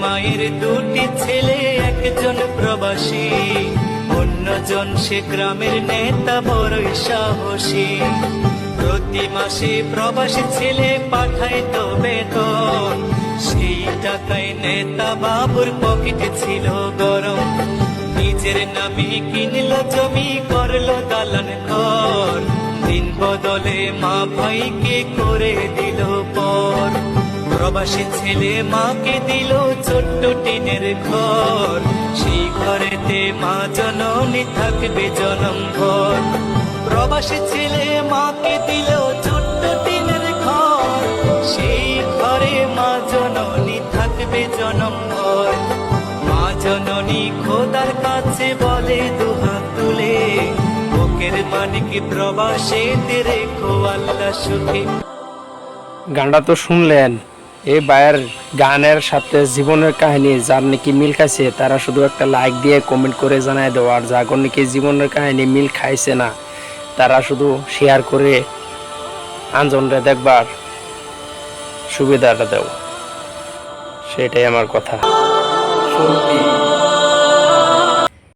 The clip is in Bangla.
মায়ের দুটি ছেলে, একজন প্রবাসী, অন্যজন সে গ্রামের নেতা বড়ই সাহসী। প্রতি মাসে প্রবাসী ছেলে পাঠাইতো বেতন, সেই টাকায় নেতা বাবুর পকেটে ছিল গরম। নিজের নামে কিনলো জমি, করলো দালান ঘর, দিন বদলে মা ভাইকে করে দিল পর। প্রবাসী ছেলে মাকে দিল ছোট্ট টিনের ঘর, সেই ঘরেতে মা জননী থাকবে জনম ভর। প্রবাসী ছেলে মাকে দিল ছোট্ট টিনের ঘর, সেই ঘরে মা জননী থাকবে জনম ভর। মা জননী খোদার কাছে বলে দুহাত তুলে, বুকের মানিক প্রবাসীতে রেখো আল্লাহ সুখে। গানটা তো শুনলেন, এই ভাইয়ের গানের সাথে জীবনের কাহিনী যার নাকি মিল খাইছে তারা শুধু একটা লাইক দিয়ে কমেন্ট করে জানায় দেওয়া, আর যার নাকি জীবনের কাহিনী মিল খাইছে না তারা শুধু শেয়ার করে আঞ্জনরে দেখবার সুবিধাটা দেও, সেটাই আমার কথা। সত্যি